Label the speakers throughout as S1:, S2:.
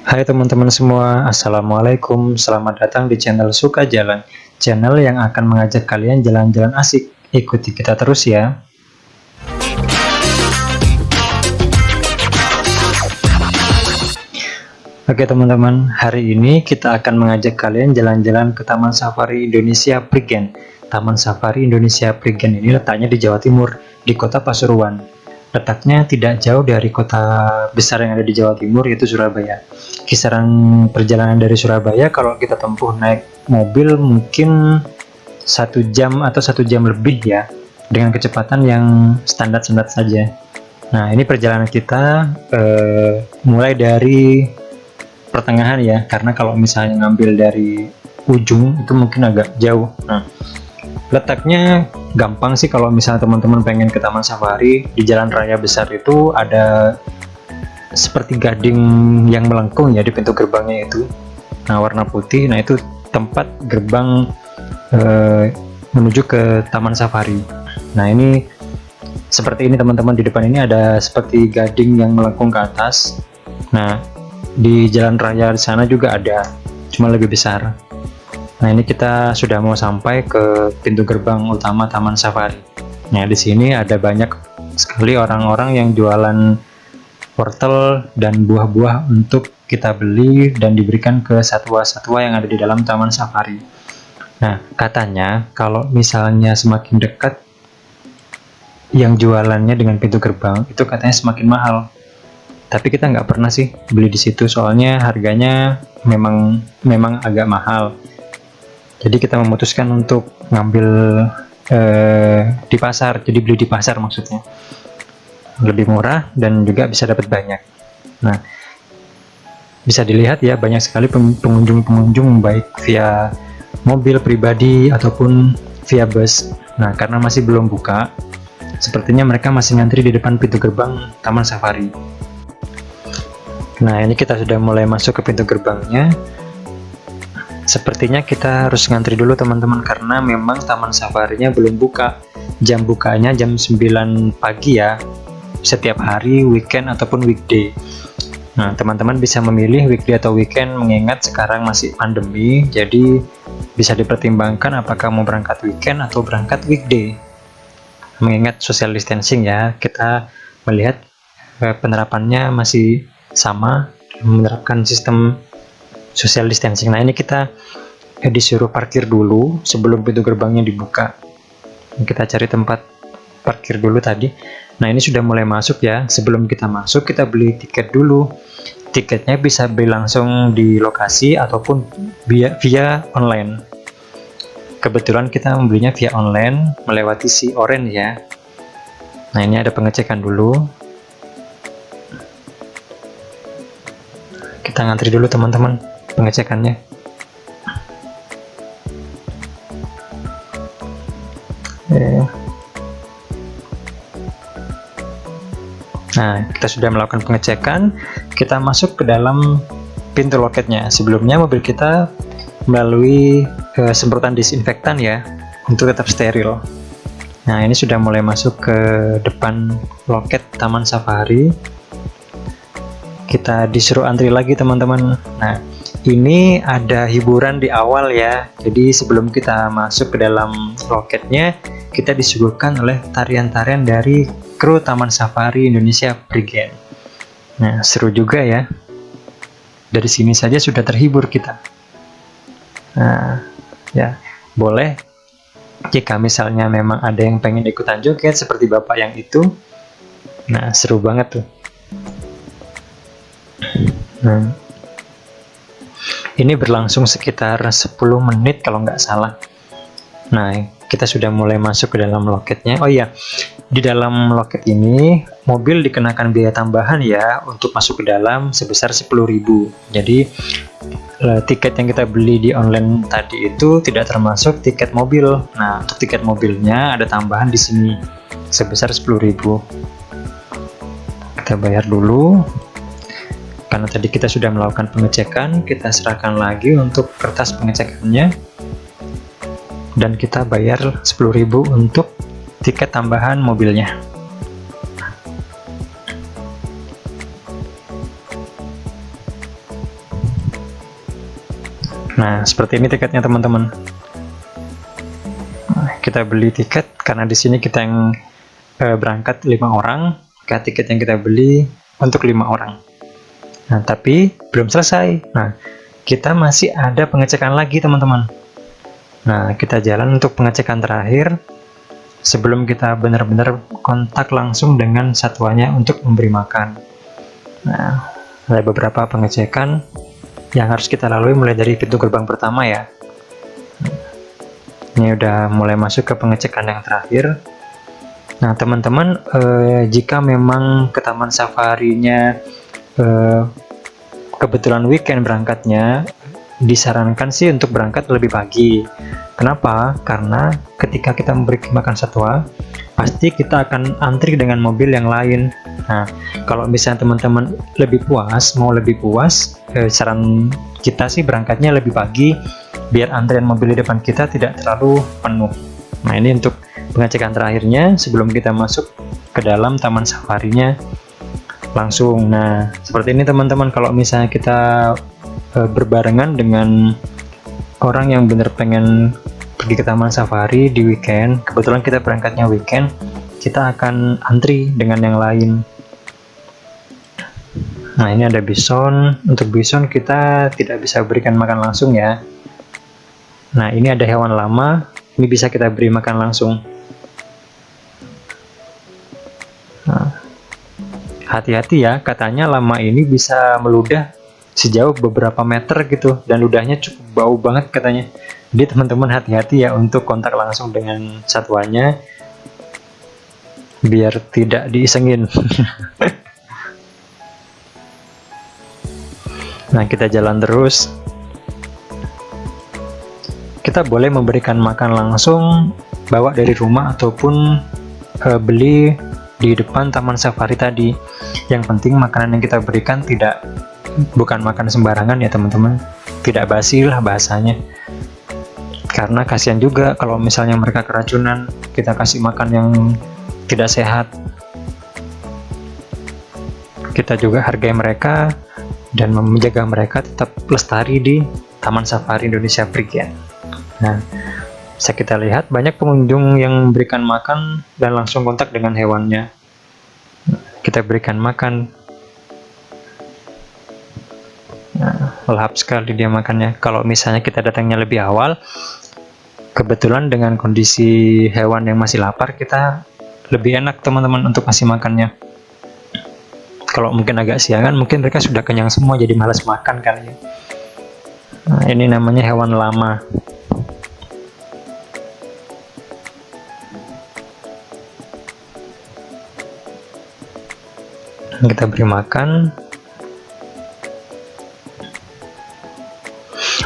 S1: Hai teman-teman semua, Assalamualaikum. Selamat datang di channel Suka Jalan, channel yang akan mengajak kalian jalan-jalan asik. Ikuti kita terus ya. Oke teman-teman, hari ini kita akan mengajak kalian jalan-jalan ke Taman Safari Indonesia Prigen. Taman Safari Indonesia Prigen ini letaknya di Jawa Timur, di kota Pasuruan. Letaknya tidak jauh dari kota besar yang ada di Jawa Timur, yaitu Surabaya. Kisaran perjalanan dari Surabaya kalau kita tempuh naik mobil mungkin 1 jam atau 1 jam lebih ya, dengan kecepatan yang standar-standar saja. Nah, ini perjalanan kita mulai dari pertengahan ya, karena kalau misalnya ngambil dari ujung itu mungkin agak jauh. Nah, letaknya gampang sih kalau misalnya teman-teman pengen ke Taman Safari. Di jalan raya besar itu ada seperti gading yang melengkung ya di pintu gerbangnya itu. Nah, warna putih. Nah, itu tempat gerbang menuju ke Taman Safari. Nah, ini seperti ini teman-teman, di depan ini ada seperti gading yang melengkung ke atas. Nah, di jalan raya di sana juga ada, cuma lebih besar. Nah, ini kita sudah mau sampai ke pintu gerbang utama Taman Safari. Nah, di sini ada banyak sekali orang-orang yang jualan wortel dan buah-buah untuk kita beli dan diberikan ke satwa-satwa yang ada di dalam Taman Safari. Nah, katanya kalau misalnya semakin dekat yang jualannya dengan pintu gerbang, itu katanya semakin mahal. Tapi kita nggak pernah sih beli di situ, soalnya harganya memang agak mahal. Jadi kita memutuskan untuk ngambil di pasar, jadi beli di pasar maksudnya. Lebih murah dan juga bisa dapat banyak. Nah, bisa dilihat ya, banyak sekali pengunjung baik via mobil pribadi ataupun via bus. Nah, karena masih belum buka, sepertinya mereka masih ngantri di depan pintu gerbang Taman Safari. Nah, ini kita sudah mulai masuk ke pintu gerbangnya. Sepertinya kita harus ngantri dulu teman-teman, karena memang Taman Safarinya belum buka. Jam bukanya jam 9 pagi ya, setiap hari, weekend ataupun weekday. Nah, teman-teman bisa memilih weekday atau weekend, mengingat sekarang masih pandemi, jadi bisa dipertimbangkan apakah mau berangkat weekend atau berangkat weekday. Mengingat social distancing ya, kita melihat penerapannya masih sama, menerapkan sistem social distancing. Nah, ini kita disuruh parkir dulu sebelum pintu gerbangnya dibuka. Kita cari tempat parkir dulu tadi. Nah, ini sudah mulai masuk ya. Sebelum kita masuk, kita beli tiket dulu. Tiketnya bisa beli langsung di lokasi ataupun via online. Kebetulan kita membelinya via online melewati si Orange ya. Nah, ini ada pengecekan dulu. Kita ngantri dulu teman-teman pengecekannya. Nah, kita sudah melakukan pengecekan. Kita masuk ke dalam pintu loketnya. Sebelumnya mobil kita melalui semprotan disinfektan ya, untuk tetap steril. Nah, ini sudah mulai masuk ke depan loket Taman Safari. Kita disuruh antri lagi teman-teman. Nah, ini ada hiburan di awal ya. Jadi sebelum kita masuk ke dalam loketnya, kita disuguhkan oleh tarian-tarian dari kru Taman Safari Indonesia Prigen. Nah, seru juga ya. Dari sini saja sudah terhibur kita. Nah, ya, boleh jika misalnya memang ada yang pengen ikutan joget seperti bapak yang itu. Nah, seru banget tuh. Nah, ini berlangsung sekitar 10 menit kalau nggak salah. Nah, kita sudah mulai masuk ke dalam loketnya. Oh iya, di dalam loket ini mobil dikenakan biaya tambahan ya untuk masuk ke dalam sebesar 10.000. Jadi tiket yang kita beli di online tadi itu tidak termasuk tiket mobil. Nah, untuk tiket mobilnya ada tambahan di sini sebesar 10.000. Kita bayar dulu. Karena tadi kita sudah melakukan pengecekan, kita serahkan lagi untuk kertas pengecekannya. Dan kita bayar 10.000 untuk tiket tambahan mobilnya. Nah, seperti ini tiketnya teman-teman. Nah, kita beli tiket karena di sini kita yang berangkat 5 orang, maka tiket yang kita beli untuk 5 orang. Nah, tapi belum selesai. Nah, kita masih ada pengecekan lagi teman-teman. Nah, kita jalan untuk pengecekan terakhir sebelum kita benar-benar kontak langsung dengan satwanya untuk memberi makan. Nah, ada beberapa pengecekan yang harus kita lalui mulai dari pintu gerbang pertama ya. Ini udah mulai masuk ke pengecekan yang terakhir. Nah, teman-teman, jika memang ke taman safarinya kebetulan weekend berangkatnya, disarankan sih untuk berangkat lebih pagi. Kenapa? Karena ketika kita memberi makan satwa, pasti kita akan antri dengan mobil yang lain. Nah, kalau misalnya teman-teman mau lebih puas, saran kita sih berangkatnya lebih pagi, biar antrian mobil di depan kita tidak terlalu penuh. Nah, ini untuk pengecekan terakhirnya sebelum kita masuk ke dalam taman safarinya langsung. Nah, seperti ini teman-teman, kalau misalnya kita berbarengan dengan orang yang bener pengen pergi ke taman safari di weekend, kebetulan kita berangkatnya weekend, kita akan antri dengan yang lain. Nah, ini ada bison. Untuk bison kita tidak bisa berikan makan langsung ya. Nah, ini ada hewan lama, ini bisa kita beri makan langsung. Nah, hati-hati ya, katanya lama ini bisa meludah sejauh beberapa meter gitu, dan ludahnya cukup bau banget katanya. Jadi teman-teman hati-hati ya untuk kontak langsung dengan satwanya biar tidak diisengin. Nah, kita jalan terus. Kita boleh memberikan makan langsung, bawa dari rumah ataupun beli di depan taman safari tadi. Yang penting makanan yang kita berikan bukan makan sembarangan ya teman-teman, tidak basi lah bahasanya. Karena kasihan juga kalau misalnya mereka keracunan, kita kasih makan yang tidak sehat. Kita juga hargai mereka dan menjaga mereka tetap lestari di Taman Safari Indonesia Prigen. Nah, bisa kita lihat banyak pengunjung yang memberikan makan dan langsung kontak dengan hewannya. Kita berikan makan. Nah, lahap sekali dia makannya. Kalau misalnya kita datangnya lebih awal, kebetulan dengan kondisi hewan yang masih lapar, kita lebih enak teman-teman untuk kasih makannya. Kalau mungkin agak siangan, mungkin mereka sudah kenyang semua jadi malas makan kali ya. Nah, ini namanya hewan lama. Kita beri makan.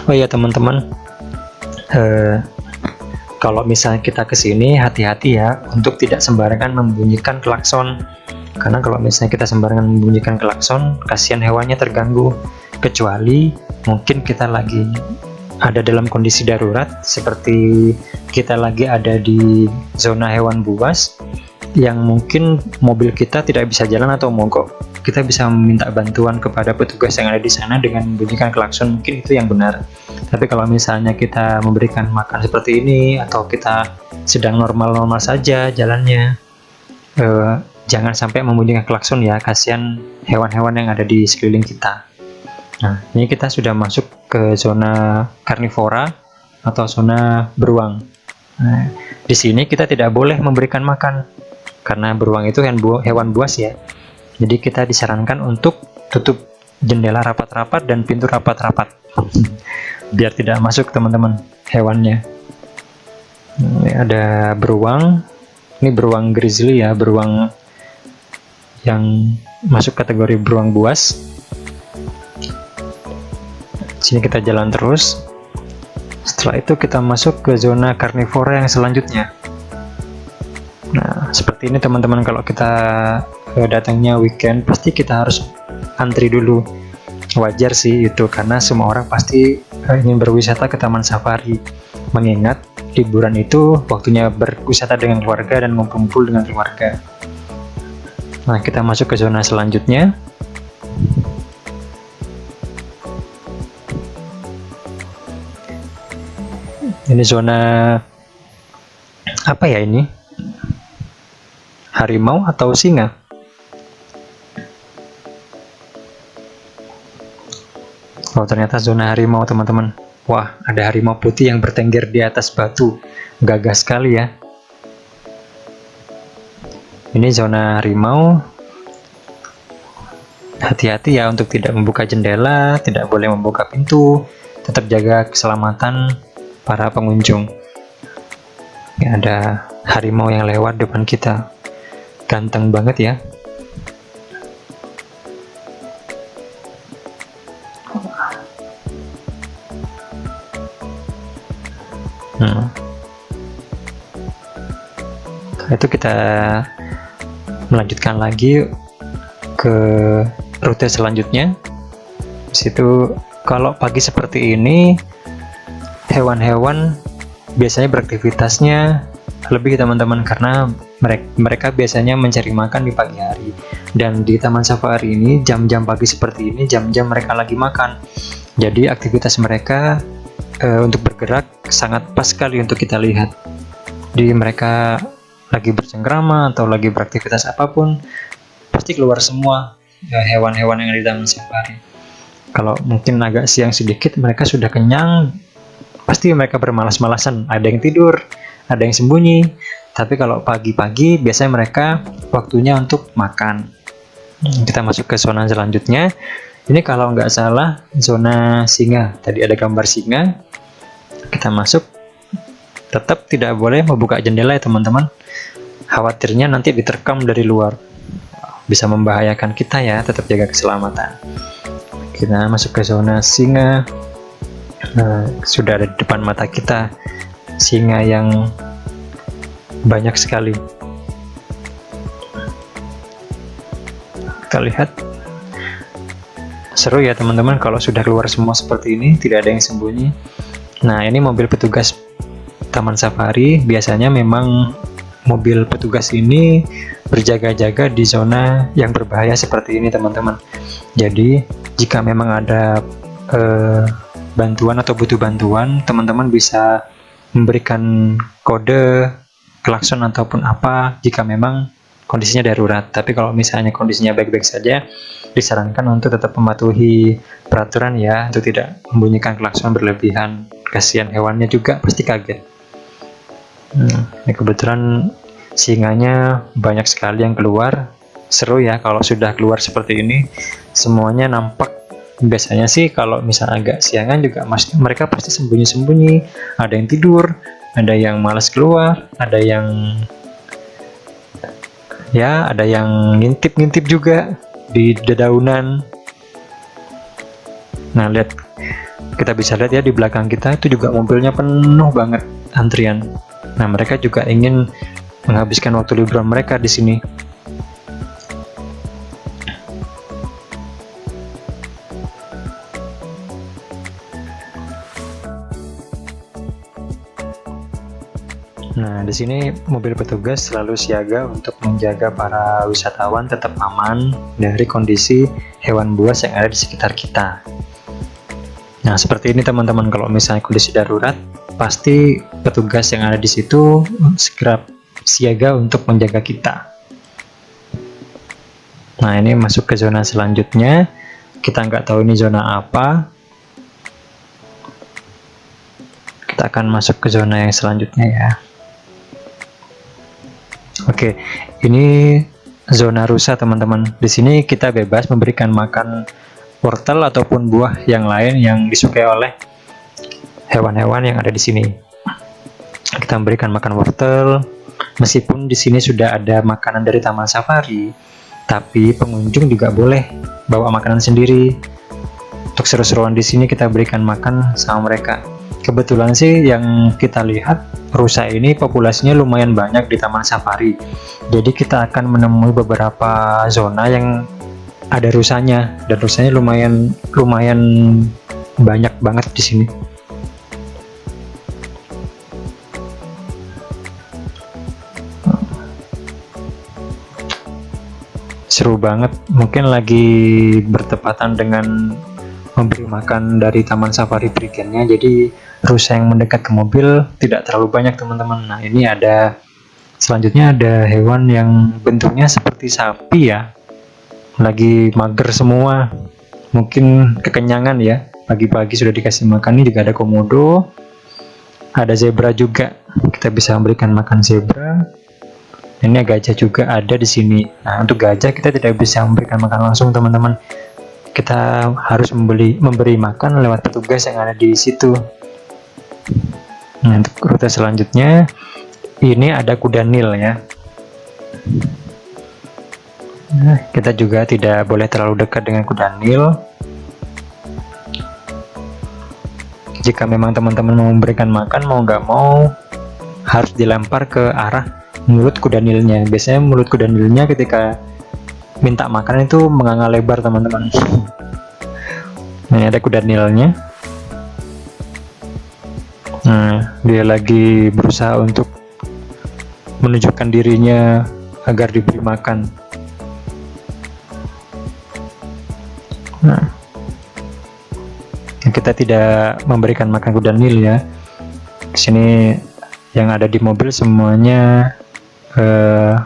S1: Oh iya teman-teman, kalau misalnya kita kesini, hati-hati ya untuk tidak sembarangan membunyikan klakson. Karena kalau misalnya kita sembarangan membunyikan klakson, kasihan hewannya terganggu. Kecuali mungkin kita lagi ada dalam kondisi darurat, seperti kita lagi ada di zona hewan buas, yang mungkin mobil kita tidak bisa jalan atau mogok. Kita bisa meminta bantuan kepada petugas yang ada di sana dengan membunyikan klakson, mungkin itu yang benar. Tapi kalau misalnya kita memberikan makan seperti ini, atau kita sedang normal-normal saja jalannya, jangan sampai membunyikan klakson ya, kasihan hewan-hewan yang ada di sekeliling kita. Nah, ini kita sudah masuk ke zona karnivora atau zona beruang. Nah, di sini kita tidak boleh memberikan makan karena beruang itu hewan buas ya. Jadi kita disarankan untuk tutup jendela rapat-rapat dan pintu rapat-rapat biar tidak masuk teman-teman hewannya. Ini ada beruang. Ini beruang grizzly ya, beruang yang masuk kategori beruang buas. Sini kita jalan terus. Setelah itu kita masuk ke zona karnivora yang selanjutnya. Nah, seperti ini teman-teman, kalau kita datangnya weekend, pasti kita harus antri dulu. Wajar sih itu, karena semua orang pasti ingin berwisata ke taman safari. Mengingat liburan itu waktunya berwisata dengan keluarga dan ngumpul-ngumpul dengan keluarga. Nah, kita masuk ke zona selanjutnya. Ini zona apa ya ini? Harimau atau singa? Oh, ternyata zona harimau, teman-teman. Wah, ada harimau putih yang bertengger di atas batu. Gagah sekali ya. Ini zona harimau. Hati-hati ya untuk tidak membuka jendela, tidak boleh membuka pintu. Tetap jaga keselamatan para pengunjung. Ya, ada harimau yang lewat depan kita. Ganteng banget ya. Itu kita melanjutkan lagi ke rute selanjutnya. Di situ kalau pagi seperti ini hewan-hewan biasanya beraktivitasnya lebih, teman-teman, karena mereka biasanya mencari makan di pagi hari. Dan di Taman Safari ini jam-jam pagi seperti ini jam-jam mereka lagi makan. Jadi aktivitas mereka untuk bergerak sangat pas sekali untuk kita lihat. Di mereka lagi bercengkrama atau lagi beraktivitas apapun, pasti keluar semua hewan-hewan yang ada di Taman Safari. Kalau mungkin agak siang sedikit, mereka sudah kenyang, pasti mereka bermalas-malasan, ada yang tidur, ada yang sembunyi. Tapi kalau pagi-pagi biasanya mereka waktunya untuk makan. Kita masuk ke zona selanjutnya. Ini kalau nggak salah zona singa. Tadi ada gambar singa. Kita masuk. Tetap tidak boleh membuka jendela ya, teman-teman. Khawatirnya nanti diterkam dari luar. Bisa membahayakan kita ya, tetap jaga keselamatan. Kita masuk ke zona singa. Sudah ada di depan mata kita singa yang banyak sekali. Kita lihat, seru ya teman-teman kalau sudah keluar semua seperti ini, tidak ada yang sembunyi. Nah, ini mobil petugas Taman Safari. Biasanya memang mobil petugas ini berjaga-jaga di zona yang berbahaya seperti ini, teman-teman. Jadi jika memang ada bantuan atau butuh bantuan, teman-teman bisa memberikan kode, klakson ataupun apa jika memang kondisinya darurat. Tapi kalau misalnya kondisinya baik-baik saja, disarankan untuk tetap mematuhi peraturan ya, untuk tidak membunyikan klakson berlebihan. Kasihan hewannya juga pasti kaget. Ini kebetulan singanya banyak sekali yang keluar. Seru ya kalau sudah keluar seperti ini, semuanya nampak. Biasanya sih kalau misalnya agak siangan juga mereka pasti sembunyi-sembunyi, ada yang tidur, ada yang malas keluar, ada yang ngintip-ngintip juga di dedaunan. Nah, lihat, kita bisa lihat ya di belakang kita itu juga mobilnya penuh banget antrian. Nah, mereka juga ingin menghabiskan waktu liburan mereka di sini. Nah, di sini mobil petugas selalu siaga untuk menjaga para wisatawan tetap aman dari kondisi hewan buas yang ada di sekitar kita. Nah, seperti ini teman-teman, kalau misalnya kondisi darurat, pasti petugas yang ada di situ segera siaga untuk menjaga kita. Nah, ini masuk ke zona selanjutnya. Kita nggak tahu ini zona apa. Kita akan masuk ke zona yang selanjutnya ya. Oke, ini zona rusa teman-teman. Di sini kita bebas memberikan makan wortel ataupun buah yang lain yang disukai oleh hewan-hewan yang ada di sini. Kita memberikan makan wortel, meskipun di sini sudah ada makanan dari Taman Safari, tapi pengunjung juga boleh bawa makanan sendiri. Untuk seru-seruan di sini kita berikan makan sama mereka. Kebetulan sih yang kita lihat, rusa ini populasinya lumayan banyak di Taman Safari. Jadi kita akan menemui beberapa zona yang ada rusanya, dan rusanya lumayan banyak banget di sini. Seru banget, mungkin lagi bertepatan dengan memberi makan dari Taman Safari Prigennya, jadi rusa yang mendekat ke mobil tidak terlalu banyak teman-teman. Nah ini ada, selanjutnya ada hewan yang bentuknya seperti sapi ya, lagi mager semua, mungkin kekenyangan ya, pagi-pagi sudah dikasih makan. Ini juga ada komodo, ada zebra juga, kita bisa memberikan makan zebra. Ini gajah juga ada di sini. Nah untuk gajah kita tidak bisa memberikan makan langsung teman-teman, kita harus memberi makan lewat petugas yang ada di situ. Nah untuk rute selanjutnya ini ada kuda Nil ya. Nah, kita juga tidak boleh terlalu dekat dengan kuda Nil. Jika memang teman-teman mau memberikan makan, mau nggak mau harus dilempar ke arah mulut kuda Nilnya. Biasanya mulut kuda Nilnya ketika minta makan itu menganga lebar teman-teman. Nah, ini ada kuda Nilnya. Nah, dia lagi berusaha untuk menunjukkan dirinya agar diberi makan. Nah, kita tidak memberikan makan kuda Nil ya. Di sini yang ada di mobil semuanya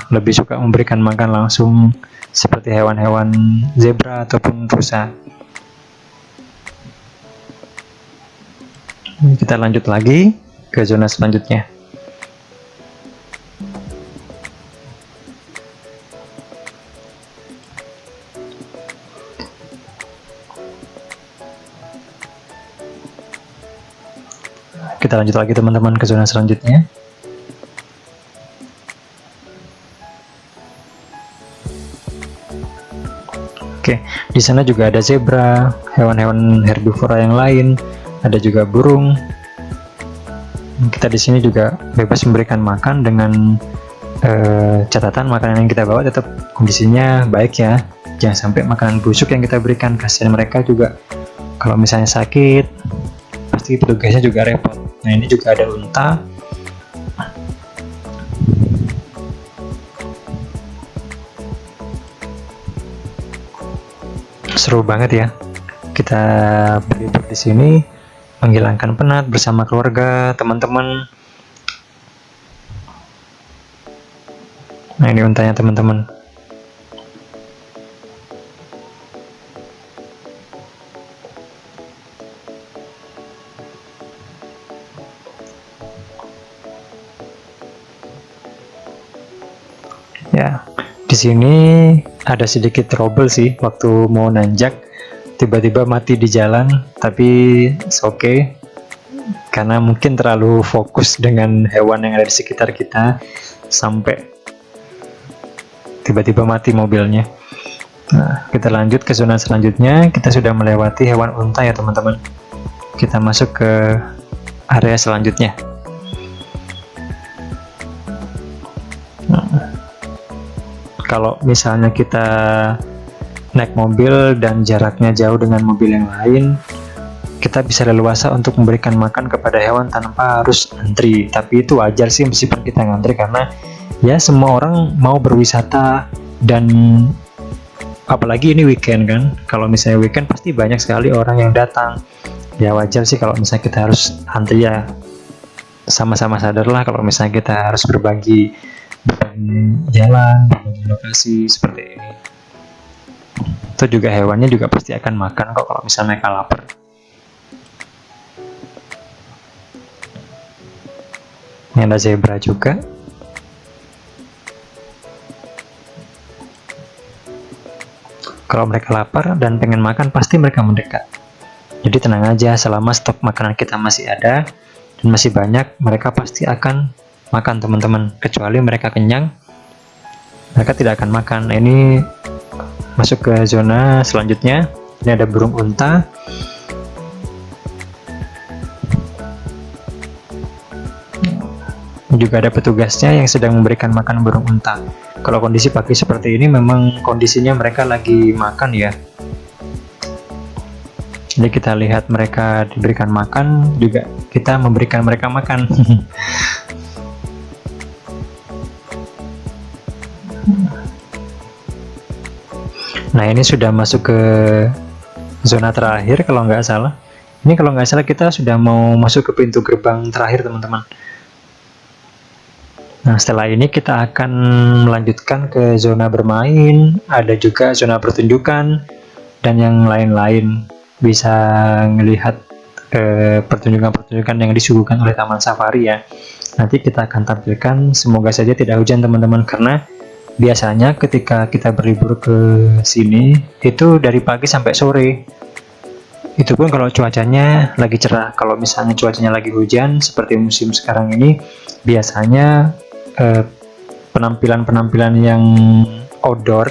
S1: lebih suka memberikan makan langsung seperti hewan-hewan zebra ataupun rusa. Kita lanjut lagi ke zona selanjutnya. Kita lanjut lagi teman-teman ke zona selanjutnya. Oke, di sana juga ada zebra, hewan-hewan herbivora yang lain, ada juga burung. Kita di sini juga bebas memberikan makan dengan catatan makanan yang kita bawa tetap kondisinya baik ya. Jangan sampai makanan busuk yang kita berikan, kasihan mereka juga. Kalau misalnya sakit, pasti petugasnya juga repot. Nah ini juga ada unta. Seru banget ya. Kita berlibur di sini, menghilangkan penat bersama keluarga, teman-teman. Nah ini untanya teman-teman. Ya, di sini ada sedikit trouble sih waktu mau nanjak, tiba-tiba mati di jalan, tapi it's okay karena mungkin terlalu fokus dengan hewan yang ada di sekitar kita sampai tiba-tiba mati mobilnya. Nah, kita lanjut ke zona selanjutnya. Kita sudah melewati hewan unta ya teman-teman. Kita masuk ke area selanjutnya. Kalau misalnya kita naik mobil dan jaraknya jauh dengan mobil yang lain, kita bisa leluasa untuk memberikan makan kepada hewan tanpa harus antri. Tapi itu wajar sih meskipun kita ngantri, karena ya semua orang mau berwisata, dan apalagi ini weekend kan. Kalau misalnya weekend pasti banyak sekali orang yang datang. Ya wajar sih kalau misalnya kita harus antri ya. Sama-sama sadarlah kalau misalnya kita harus berbagi jalan, berbagi lokasi seperti ini. Itu juga hewannya juga pasti akan makan kok kalau misalnya mereka lapar. Ini ada zebra juga. Kalau mereka lapar dan pengen makan pasti mereka mendekat. Jadi tenang aja, selama stok makanan kita masih ada dan masih banyak, mereka pasti akan makan teman-teman. Kecuali mereka kenyang, mereka tidak akan makan. Nah, ini masuk ke zona selanjutnya. Ini ada burung unta. Juga ada petugasnya yang sedang memberikan makan burung unta. Kalau kondisi pagi seperti ini memang kondisinya mereka lagi makan ya. Jadi kita lihat mereka diberikan makan, juga kita memberikan mereka makan. Nah ini sudah masuk ke zona terakhir kalau nggak salah. Ini kalau nggak salah kita sudah mau masuk ke pintu gerbang terakhir, teman-teman. Nah, setelah ini kita akan melanjutkan ke zona bermain, ada juga zona pertunjukan, dan yang lain-lain. Bisa melihat pertunjukan-pertunjukan yang disuguhkan oleh Taman Safari ya. Nanti kita akan tampilkan, semoga saja tidak hujan teman-teman, karena biasanya ketika kita berlibur ke sini, itu dari pagi sampai sore. Itu pun kalau cuacanya lagi cerah. Kalau misalnya cuacanya lagi hujan, seperti musim sekarang ini, biasanya penampilan-penampilan yang outdoor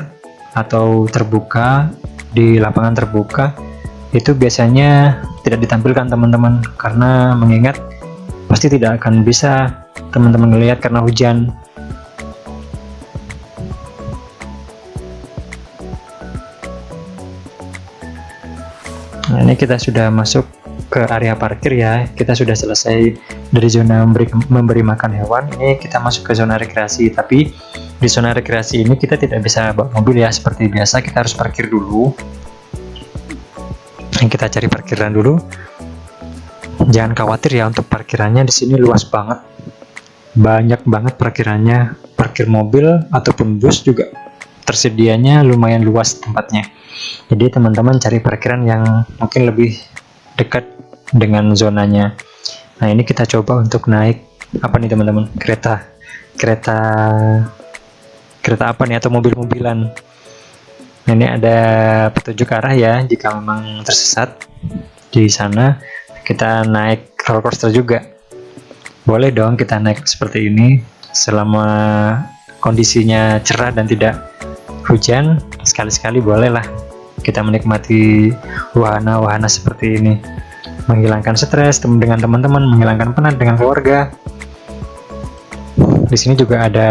S1: atau terbuka di lapangan terbuka itu biasanya tidak ditampilkan teman-teman, karena mengingat pasti tidak akan bisa teman-teman melihat karena hujan. Nah, ini kita sudah masuk ke area parkir ya. Kita sudah selesai dari zona memberi makan hewan. Ini kita masuk ke zona rekreasi. Tapi di zona rekreasi ini kita tidak bisa bawa mobil ya. Seperti biasa kita harus parkir dulu. Kita cari parkiran dulu. Jangan khawatir ya, untuk parkirannya di sini luas banget. Banyak banget parkirannya. Parkir mobil ataupun bus juga tersedianya lumayan luas tempatnya. Jadi teman-teman cari parkiran yang mungkin lebih dekat dengan zonanya. Nah, ini kita coba untuk naik apa nih teman-teman, kereta apa nih, atau mobil-mobilan. Nah, ini ada petunjuk arah ya, jika memang tersesat di sana kita naik roller coaster juga. Boleh dong kita naik seperti ini selama kondisinya cerah dan tidak hujan. Sekali-sekali bolehlah kita menikmati wahana-wahana seperti ini, menghilangkan stres dengan teman-teman, menghilangkan penat dengan keluarga. Di sini juga ada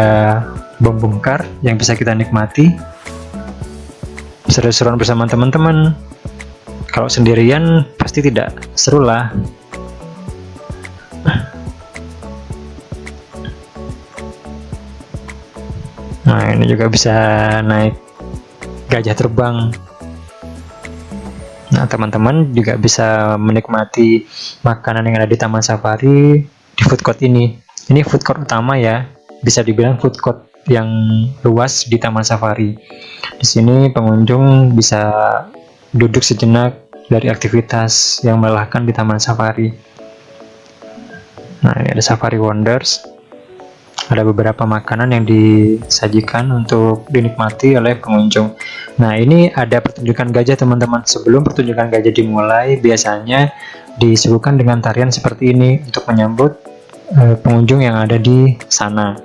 S1: bom bongkar yang bisa kita nikmati, seru-seruan bersama teman-teman. Kalau sendirian pasti tidak seru lah. Nah, ini juga bisa naik gajah terbang. Nah, teman-teman juga bisa menikmati makanan yang ada di Taman Safari di food court ini. Ini food court utama ya, bisa dibilang food court yang luas di Taman Safari. Di sini pengunjung bisa duduk sejenak dari aktivitas yang melelahkan di Taman Safari. Nah, ini ada Safari Wonders. Ada beberapa makanan yang disajikan untuk dinikmati oleh pengunjung. Nah, ini ada pertunjukan gajah teman-teman. Sebelum pertunjukan gajah dimulai, biasanya disuguhkan dengan tarian seperti ini untuk menyambut pengunjung yang ada di sana.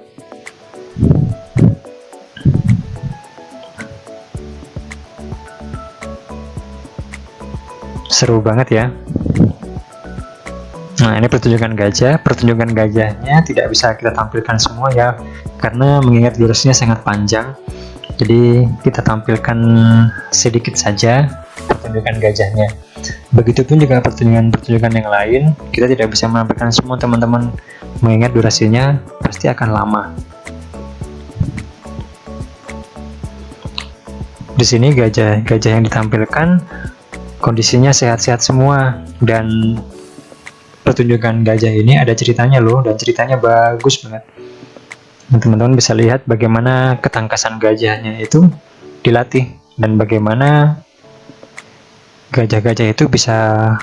S1: Seru banget ya. Nah, ini pertunjukan gajah. Pertunjukan gajahnya tidak bisa kita tampilkan semua ya, karena mengingat durasinya sangat panjang. Jadi kita tampilkan sedikit saja pertunjukan gajahnya. Begitupun juga pertunjukan yang lain, kita tidak bisa menampilkan semua teman-teman, mengingat durasinya pasti akan lama. Di sini gajah yang ditampilkan kondisinya sehat-sehat semua, dan pertunjukan gajah ini ada ceritanya loh, dan ceritanya bagus banget. Teman-teman bisa lihat bagaimana ketangkasan gajahnya itu dilatih, dan bagaimana gajah-gajah itu bisa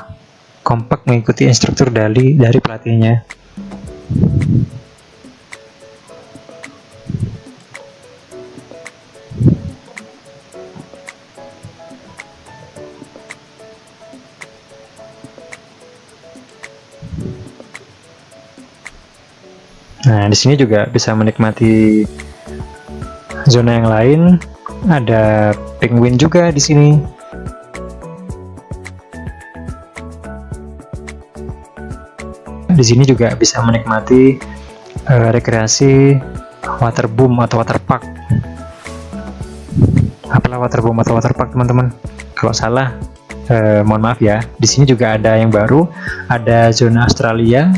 S1: kompak mengikuti instruktur dari pelatihnya. Nah, di sini juga bisa menikmati zona yang lain. Ada penguin juga di sini. Di sini juga bisa menikmati rekreasi waterboom atau waterpark. Apalah waterboom atau waterpark teman-teman? Kalau salah, mohon maaf ya. Di sini juga ada yang baru, ada zona Australia.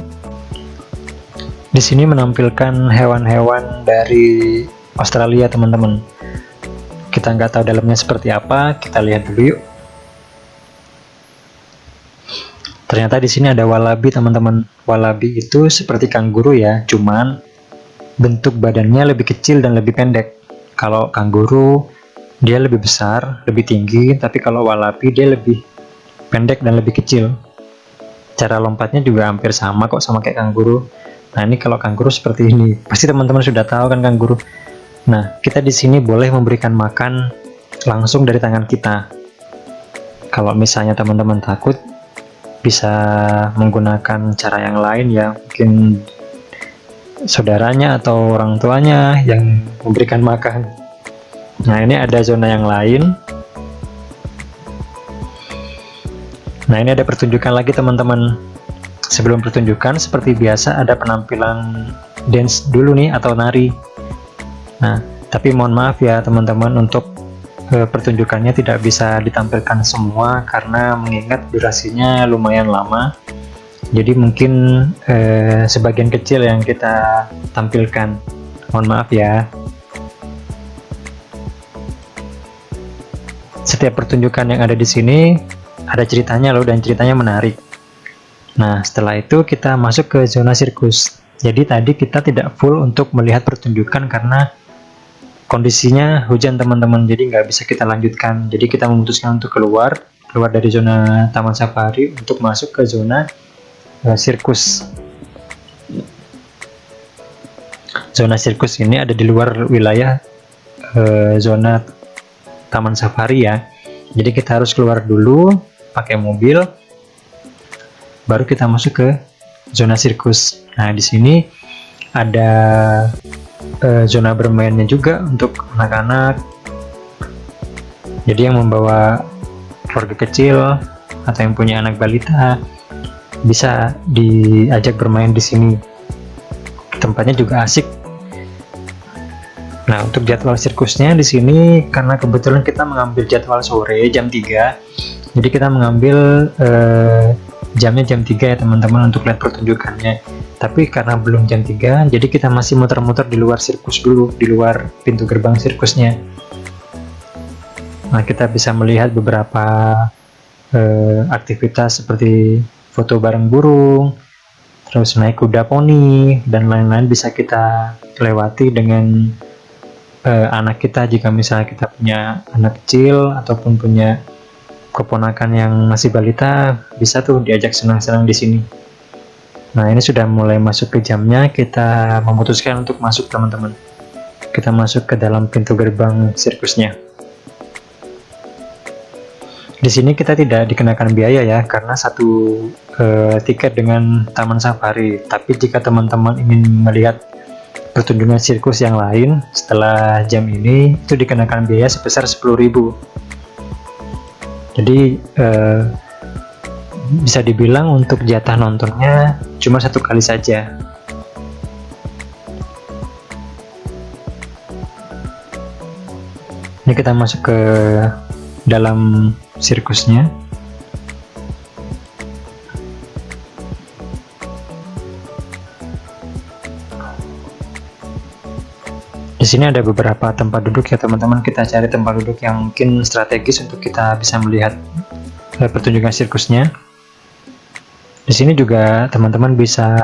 S1: Di sini menampilkan hewan-hewan dari Australia teman-teman. Kita nggak tahu dalamnya seperti apa, kita lihat dulu yuk. Ternyata di sini ada walabi, teman-teman. Walabi itu seperti kanguru ya, cuman bentuk badannya lebih kecil dan lebih pendek. Kalau kanguru dia lebih besar, lebih tinggi, tapi kalau walabi dia lebih pendek dan lebih kecil. Cara lompatnya juga hampir sama kok, sama kayak kanguru. Nah, ini kalau kanguru seperti ini. Pasti teman-teman sudah tahu kan kanguru. Nah, kita di sini boleh memberikan makan langsung dari tangan kita. Kalau misalnya teman-teman takut, bisa menggunakan cara yang lain ya, mungkin saudaranya atau orang tuanya yang memberikan makan. Nah, ini ada zona yang lain. Nah, ini ada pertunjukan lagi teman-teman. Sebelum pertunjukan, seperti biasa ada penampilan dance dulu nih atau nari. Nah, tapi mohon maaf ya teman-teman, untuk pertunjukannya tidak bisa ditampilkan semua karena mengingat durasinya lumayan lama. Jadi mungkin sebagian kecil yang kita tampilkan. Mohon maaf ya. Setiap pertunjukan yang ada di sini ada ceritanya loh, dan ceritanya menarik. Nah, setelah itu kita masuk ke zona sirkus. Jadi tadi kita tidak full untuk melihat pertunjukan karena kondisinya hujan teman-teman, jadi nggak bisa kita lanjutkan. Jadi kita memutuskan untuk keluar dari zona taman safari untuk masuk ke zona sirkus. Zona sirkus ini ada di luar wilayah zona taman safari ya. Jadi kita harus keluar dulu pakai mobil, baru kita masuk ke zona sirkus. Nah, di sini ada zona bermainnya juga untuk anak-anak. Jadi yang membawa keluarga kecil atau yang punya anak balita bisa diajak bermain di sini. Tempatnya juga asik. Nah, untuk jadwal sirkusnya di sini karena kebetulan kita mengambil jadwal sore jam 3. Jadi kita mengambil jamnya jam 3 ya teman-teman untuk lihat pertunjukannya. Tapi karena belum jam 3, jadi kita masih muter-muter di luar sirkus dulu, di luar pintu gerbang sirkusnya. Nah, kita bisa melihat beberapa aktivitas seperti foto bareng burung, terus naik kuda poni, dan lain-lain bisa kita lewati dengan anak kita. Jika misalnya kita punya anak kecil ataupun punya keponakan yang masih balita, bisa tuh diajak senang-senang di sini. Nah, ini sudah mulai masuk ke jamnya, kita memutuskan untuk masuk teman-teman. Kita masuk ke dalam pintu gerbang sirkusnya. Di sini kita tidak dikenakan biaya ya, karena satu tiket dengan taman safari. Tapi jika teman-teman ingin melihat pertunjukan sirkus yang lain setelah jam ini, itu dikenakan biaya sebesar 10.000. Jadi bisa dibilang untuk jatah nontonnya cuma 1 kali saja. Ini kita masuk ke dalam sirkusnya. Di sini ada beberapa tempat duduk ya teman-teman. Kita cari tempat duduk yang mungkin strategis untuk kita bisa melihat pertunjukan sirkusnya. Di sini juga teman-teman bisa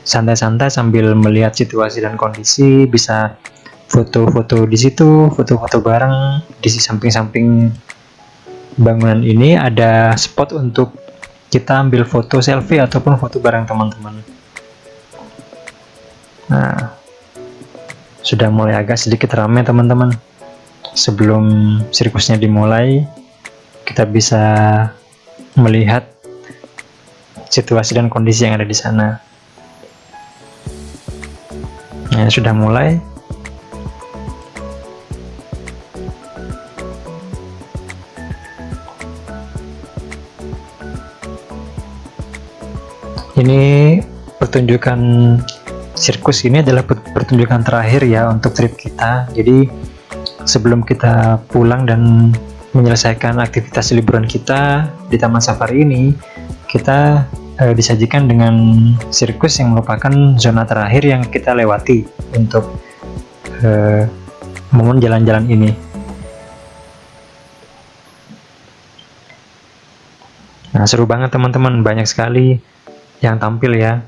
S1: santai-santai sambil melihat situasi dan kondisi, bisa foto-foto di situ, foto-foto bareng. Di samping-samping bangunan ini ada spot untuk kita ambil foto selfie ataupun foto bareng teman-teman. Nah, sudah mulai agak sedikit ramai teman-teman. Sebelum sirkusnya dimulai, kita bisa melihat situasi dan kondisi yang ada di sana. Nah, sudah mulai. Ini pertunjukan sirkus ini adalah pertunjukan terakhir ya untuk trip kita. Jadi sebelum kita pulang dan menyelesaikan aktivitas liburan kita di Taman Safari ini, kita disajikan dengan sirkus yang merupakan zona terakhir yang kita lewati untuk momen jalan-jalan ini. Nah, seru banget teman-teman, banyak sekali yang tampil ya.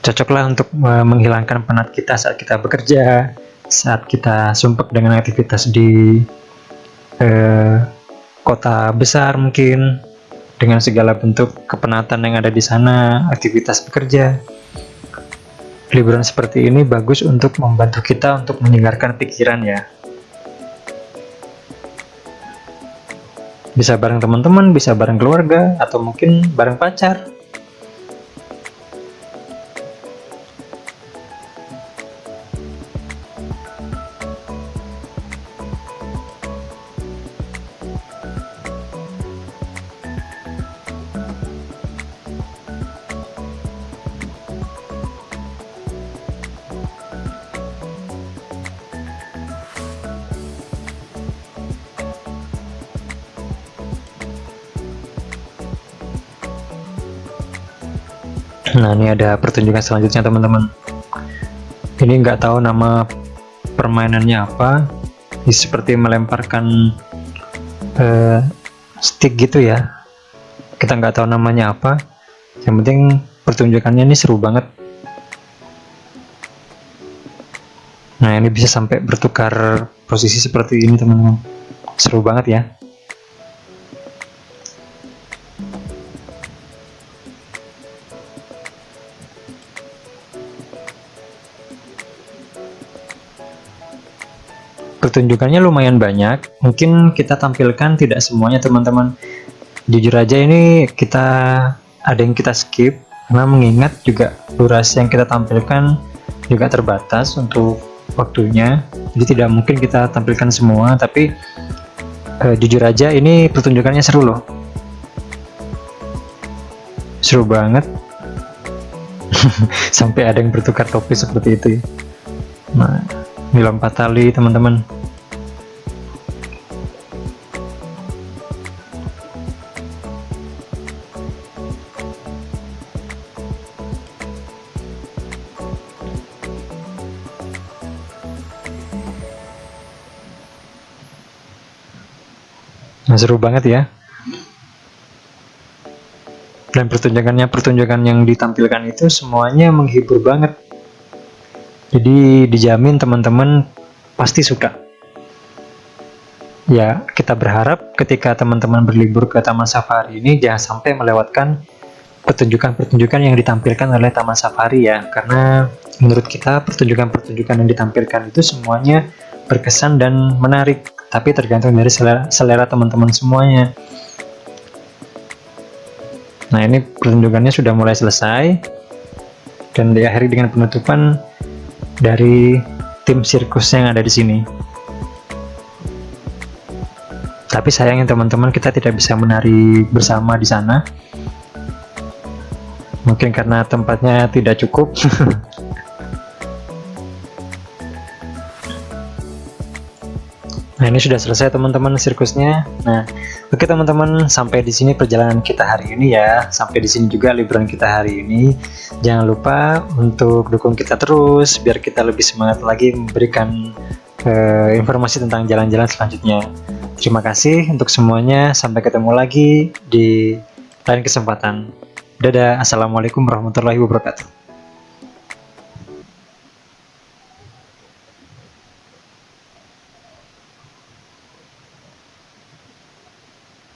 S1: Cocoklah untuk menghilangkan penat kita saat kita bekerja, saat kita sumpek dengan aktivitas di kota besar mungkin, dengan segala bentuk kepenatan yang ada di sana, aktivitas bekerja. Liburan seperti ini bagus untuk membantu kita untuk menyegarkan pikiran ya. Bisa bareng teman-teman, bisa bareng keluarga, atau mungkin bareng pacar. Nah, ini ada pertunjukan selanjutnya teman-teman. Ini nggak tahu nama permainannya apa. Ini seperti melemparkan stick gitu ya. Kita nggak tahu namanya apa. Yang penting pertunjukannya ini seru banget. Nah, ini bisa sampai bertukar posisi seperti ini teman-teman. Seru banget ya. Pertunjukannya lumayan banyak, mungkin kita tampilkan tidak semuanya teman-teman. Jujur aja ini kita ada yang kita skip, karena mengingat juga durasi yang kita tampilkan juga terbatas untuk waktunya, jadi tidak mungkin kita tampilkan semua. Tapi jujur aja ini pertunjukannya seru loh, seru banget. Sampai ada yang bertukar topi seperti itu ya. Nah, ini lompat tali teman-teman. Nah, seru banget ya. Dan pertunjukan yang ditampilkan itu semuanya menghibur banget. Jadi dijamin teman-teman pasti suka. Ya, kita berharap ketika teman-teman berlibur ke Taman Safari ini jangan sampai melewatkan pertunjukan-pertunjukan yang ditampilkan oleh Taman Safari ya. Karena menurut kita pertunjukan-pertunjukan yang ditampilkan itu semuanya berkesan dan menarik. Tapi tergantung dari selera teman-teman semuanya. Nah, ini pertunjukannya sudah mulai selesai dan diakhiri dengan penutupan dari tim sirkus yang ada di sini. Tapi sayangnya teman-teman, kita tidak bisa menari bersama di sana. Mungkin karena tempatnya tidak cukup. Nah, ini sudah selesai teman-teman sirkusnya. Nah, oke teman-teman, sampai di sini perjalanan kita hari ini ya. Sampai di sini juga liburan kita hari ini. Jangan lupa untuk dukung kita terus biar kita lebih semangat lagi memberikan informasi tentang jalan-jalan selanjutnya. Terima kasih untuk semuanya. Sampai ketemu lagi di lain kesempatan. Dadah, assalamualaikum warahmatullahi wabarakatuh.